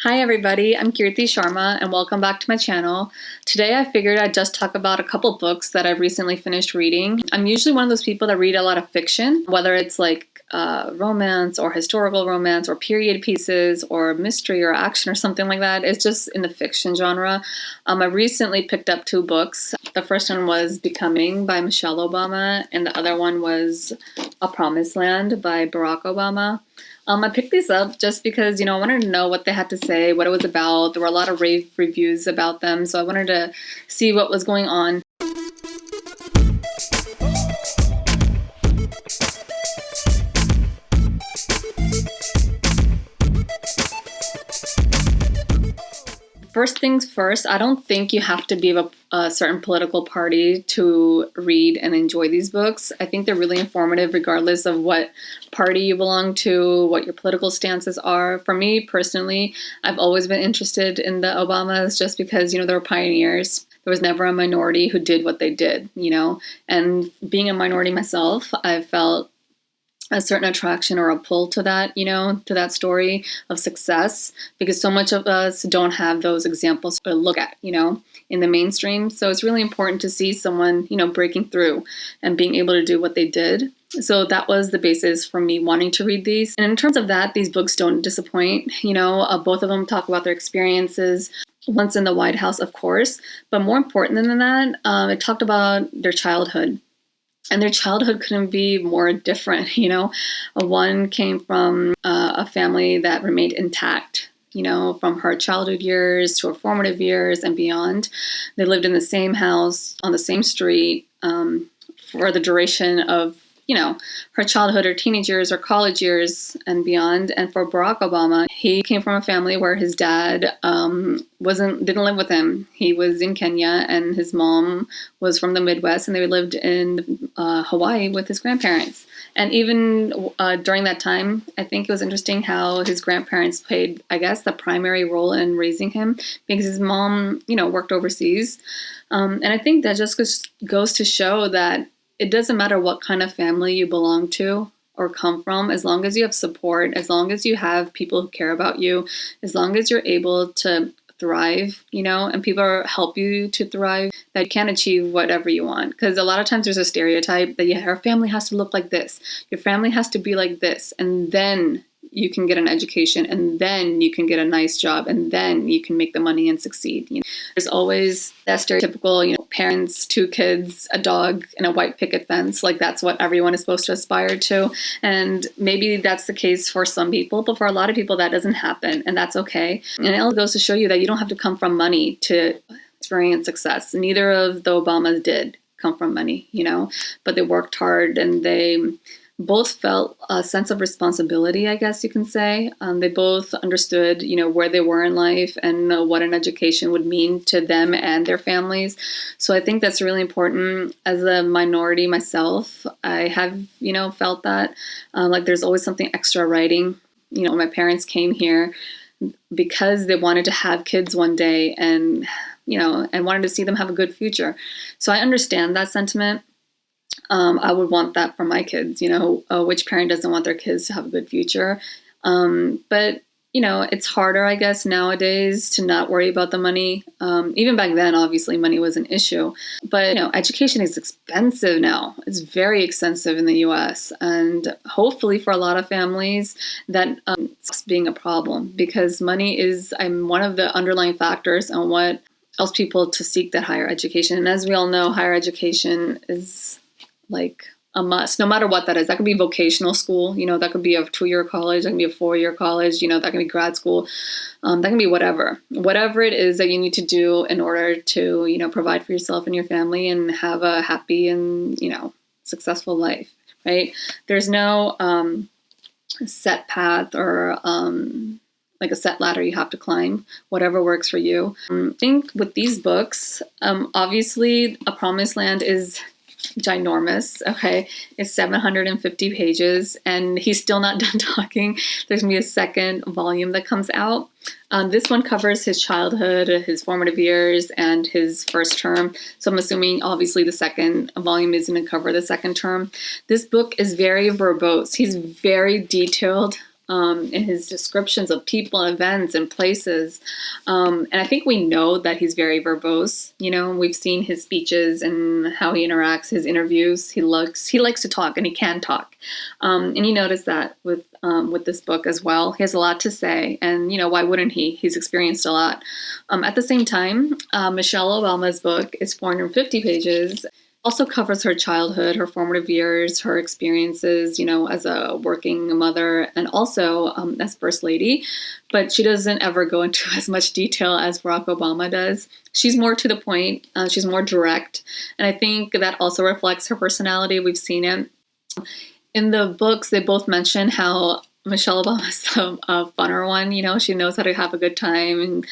Hi everybody, I'm Kirti Sharma and welcome back to my channel. Today I figured I'd just talk about a couple books that I've recently finished reading. I'm usually one of those people that read a lot of fiction, whether it's like romance or historical romance or period pieces or mystery or action or something like that. It's just in the fiction genre. I recently picked up two books. The first one was Becoming by Michelle Obama and the other one was A Promised Land by Barack Obama. I picked these up just because, I wanted to know what they had to say, what it was about. There were a lot of rave reviews about them, so I wanted to see what was going on. First things first, I don't think you have to be of a certain political party to read and enjoy these books. I think they're really informative regardless of what party you belong to, what your political stances are. For me personally, I've always been interested in the Obamas just because, they were pioneers. There was never a minority who did what they did, and being a minority myself, I felt a certain attraction or a pull to that, to that story of success, because so much of us don't have those examples to look at, in the mainstream. So it's really important to see someone, breaking through and being able to do what they did. So that was the basis for me wanting to read these. And in terms of that, these books don't disappoint. Both of them talk about their experiences. Once in the White House, of course, but more important than that, it talked about their childhood. And their childhood couldn't be more different, One came from a family that remained intact, from her childhood years to her formative years and beyond. They lived in the same house, on the same street, for the duration of, her childhood or teenage years or college years and beyond. And for Barack Obama, he came from a family where his dad didn't live with him. He was in Kenya and his mom was from the Midwest, and they lived in Hawaii with his grandparents. And even during that time, I think it was interesting how his grandparents played, I guess, the primary role in raising him because his mom, worked overseas. And I think that just goes to show that it doesn't matter what kind of family you belong to or come from, as long as you have support, as long as you have people who care about you, as long as you're able to thrive, and people help you to thrive, that you can achieve whatever you want. Because a lot of times there's a stereotype that your family has to look like this, your family has to be like this, and then you can get an education, and then you can get a nice job, and then you can make the money and succeed. There's always that stereotypical, parents, 2 kids, a dog, and a white picket fence. Like that's what everyone is supposed to aspire to. And maybe that's the case for some people, but for a lot of people that doesn't happen, and that's okay. And it all goes to show you that you don't have to come from money to experience success. Neither of the Obamas did come from money, but they worked hard and they both felt a sense of responsibility, I guess you can say. They both understood, where they were in life and what an education would mean to them and their families. So I think that's really important. As a minority myself, I have, felt that like there's always something extra writing. My parents came here because they wanted to have kids one day and wanted to see them have a good future. So I understand that sentiment. I would want that for my kids, which parent doesn't want their kids to have a good future? But, it's harder, I guess, nowadays to not worry about the money. Even back then, obviously, money was an issue. But, education is expensive now. It's very expensive in the U.S. And hopefully for a lot of families, that stops being a problem because money is one of the underlying factors on what else people to seek that higher education. And as we all know, higher education is like a must, no matter what that is. That could be vocational school, that could be a 2-year college, that can be a 4-year college, that can be grad school, that can be whatever it is that you need to do in order to, provide for yourself and your family and have a happy and, successful life, right? There's no set path or like a set ladder you have to climb, whatever works for you. I think with these books, obviously A Promised Land is ginormous. Okay. It's 750 pages and he's still not done talking. There's going to be a second volume that comes out. This one covers his childhood, his formative years, and his first term. So I'm assuming obviously the second volume is going to cover the second term. This book is very verbose. He's very detailed in his descriptions of people, events, and places. And I think we know that he's very verbose. We've seen his speeches and how he interacts, his interviews. He likes to talk, and he can talk. And you notice that with this book as well. He has a lot to say, and why wouldn't he? He's experienced a lot. At the same time, Michelle Obama's book is 450 pages. Also covers her childhood, her formative years, her experiences, as a working mother and also as First Lady. But she doesn't ever go into as much detail as Barack Obama does. She's more to the point. She's more direct. And I think that also reflects her personality. We've seen it. In the books, they both mention how Michelle Obama's a funner one. She knows how to have a good time. And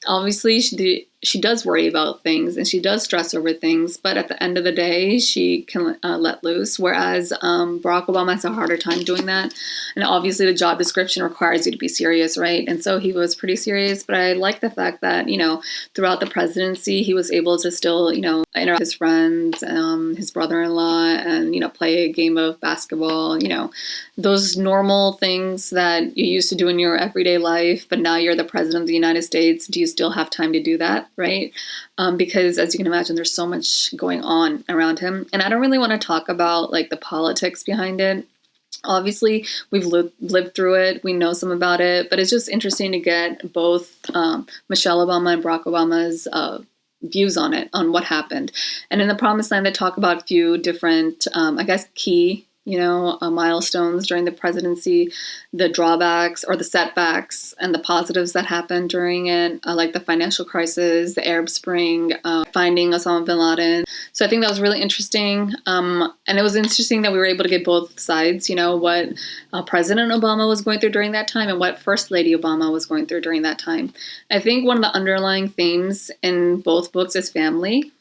obviously, she does worry about things and she does stress over things. But at the end of the day, she can let loose. Whereas Barack Obama has a harder time doing that. And obviously, the job description requires you to be serious, right? And so he was pretty serious. But I like the fact that, throughout the presidency, he was able to still, interact with his friends, his brother-in-law, and, play a game of basketball, those normal things that you used to do in your everyday life. But now you're the president of the United States. Do you still have time to do that? Right? Because as you can imagine, there's so much going on around him. And I don't really want to talk about the politics behind it. Obviously, we've lived through it. We know some about it. But it's just interesting to get both Michelle Obama and Barack Obama's views on it, on what happened. And in The Promised Land, they talk about a few different, key milestones during the presidency, the drawbacks or the setbacks and the positives that happened during it, like the financial crisis, the Arab Spring, finding Osama bin Laden. So I think that was really interesting. And it was interesting that we were able to get both sides, what President Obama was going through during that time and what First Lady Obama was going through during that time. I think one of the underlying themes in both books is family.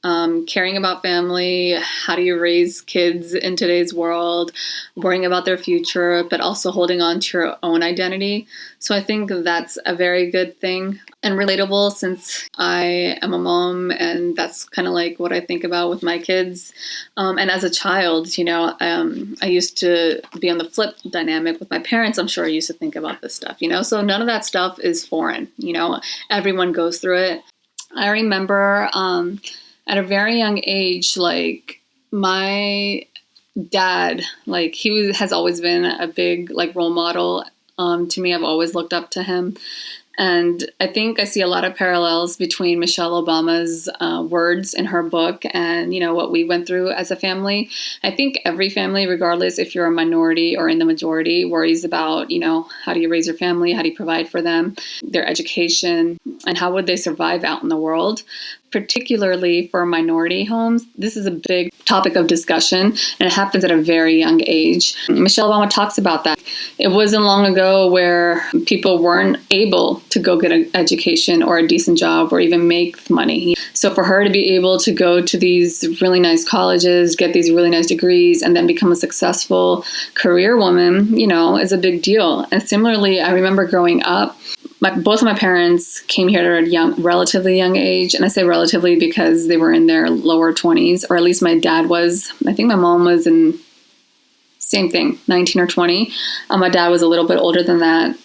Caring about family, how do you raise kids in today's world, worrying about their future, but also holding on to your own identity. So I think that's a very good thing and relatable since I am a mom and that's kind of like what I think about with my kids. And as a child, I used to be on the flip dynamic with my parents. I'm sure I used to think about this stuff, so none of that stuff is foreign. Everyone goes through it. I remember at a very young age, my dad, he has always been a big role model to me. I've always looked up to him. And I think I see a lot of parallels between Michelle Obama's words in her book and, what we went through as a family. I think every family, regardless if you're a minority or in the majority, worries about, how do you raise your family? How do you provide for them, their education, and how would they survive out in the world? Particularly for minority homes, this is a big topic of discussion, and it happens at a very young age. Michelle Obama talks about that. It wasn't long ago where people weren't able to go get an education or a decent job or even make money. So for her to be able to go to these really nice colleges, get these really nice degrees, and then become a successful career woman, is a big deal. And similarly, I remember growing up, both of my parents came here at a relatively young age. And I say relatively because they were in their lower 20s, or at least my dad was. I think my mom was in, same thing, 19 or 20. My dad was a little bit older than that.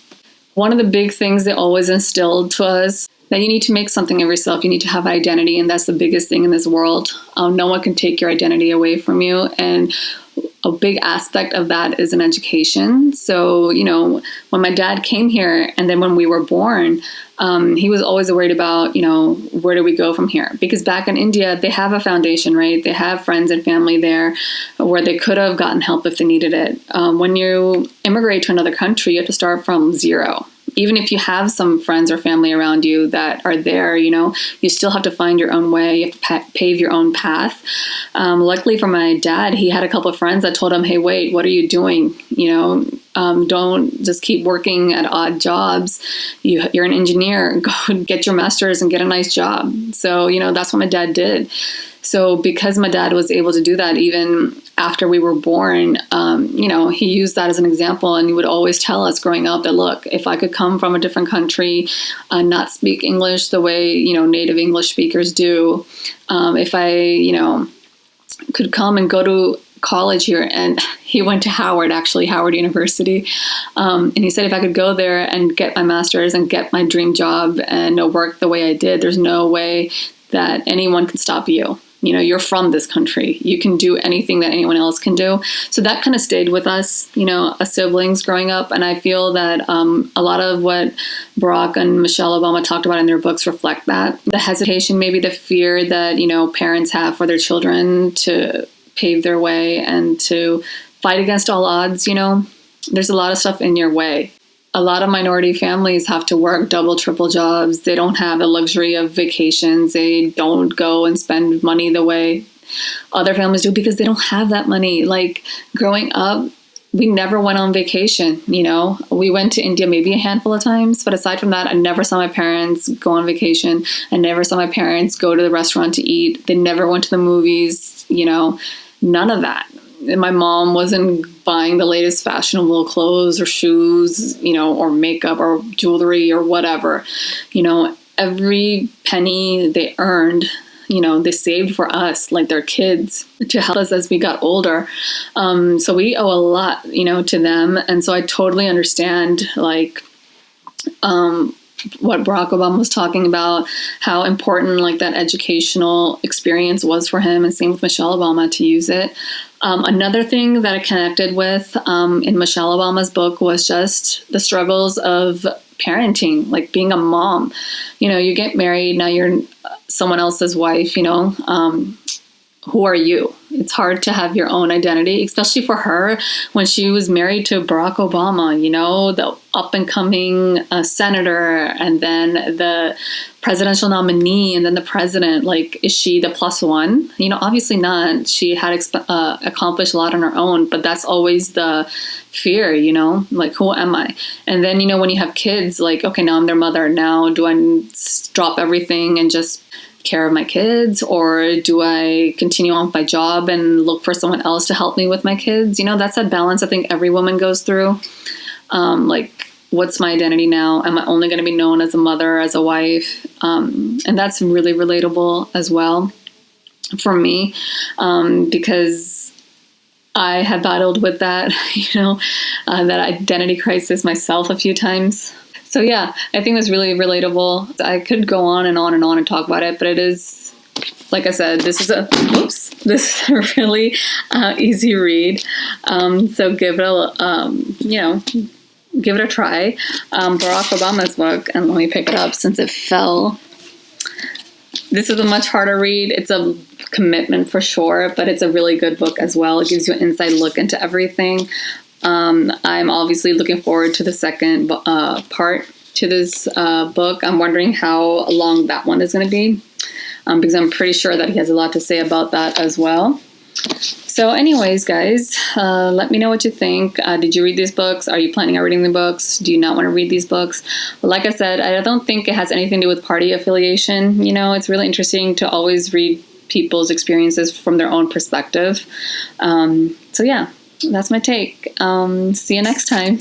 One of the big things they always instilled to us that you need to make something of yourself. You need to have an identity. And that's the biggest thing in this world. No one can take your identity away from you. And a big aspect of that is an education. So, when my dad came here and then when we were born, he was always worried about, where do we go from here? Because back in India, they have a foundation, right? They have friends and family there where they could have gotten help if they needed it. When you immigrate to another country, you have to start from zero. Even if you have some friends or family around you that are there, you still have to find your own way. You have to pave your own path. Luckily for my dad, he had a couple of friends that told him, hey, wait, what are you doing? Don't just keep working at odd jobs. You're an engineer. Go get your master's and get a nice job. So, that's what my dad did. So because my dad was able to do that even after we were born, he used that as an example. And he would always tell us growing up that, look, if I could come from a different country, not speak English the way, native English speakers do, if I, could come and go to college here, and he went to Howard University. And he said if I could go there and get my master's and get my dream job and work the way I did, there's no way that anyone can stop you. You know, you're from this country. You can do anything that anyone else can do. So that kind of stayed with us, as siblings growing up. And I feel that a lot of what Barack and Michelle Obama talked about in their books reflect that. The hesitation, maybe the fear that, parents have for their children to pave their way and to fight against all odds. There's a lot of stuff in your way. A lot of minority families have to work double, triple jobs. They don't have the luxury of vacations. They don't go and spend money the way other families do because they don't have that money. Like growing up, we never went on vacation. We went to India maybe a handful of times, but aside from that, I never saw my parents go on vacation. I never saw my parents go to the restaurant to eat. They never went to the movies, none of that. And my mom wasn't buying the latest fashionable clothes or shoes, or makeup or jewelry or whatever. Every penny they earned, they saved for us, like their kids, to help us as we got older. So we owe a lot, to them. And so I totally understand, what Barack Obama was talking about, how important that educational experience was for him, and same with Michelle Obama to use it. Another thing that I connected with in Michelle Obama's book was just the struggles of parenting, like being a mom. You get married, now you're someone else's wife, who are you? It's hard to have your own identity, especially for her when she was married to Barack Obama, the up-and-coming senator, and then the presidential nominee, and then the president. Is she the plus one? Obviously not. She had accomplished a lot on her own, but that's always the fear, who am I? And then, when you have kids, okay, now I'm their mother. Now do I drop everything and just care of my kids, or do I continue on with my job and look for someone else to help me with my kids? That's that balance I think every woman goes through. What's my identity now? Am I only going to be known as a mother, as a wife? And that's really relatable as well for me, because I have battled with that, that identity crisis myself a few times. So yeah, I think that's really relatable. I could go on and on and on and talk about it, but it is, like I said, this is a really easy read. So give it a try. Barack Obama's book, and let me pick it up since it fell. This is a much harder read. It's a commitment for sure, but it's a really good book as well. It gives you an inside look into everything. I'm obviously looking forward to the second part to this book. I'm wondering how long that one is going to be, because I'm pretty sure that he has a lot to say about that as well. So anyways, guys, let me know what you think. Did you read these books? Are you planning on reading the books? Do you not want to read these books? Like I said, I don't think it has anything to do with party affiliation. It's really interesting to always read people's experiences from their own perspective. So yeah. That's my take. See you next time.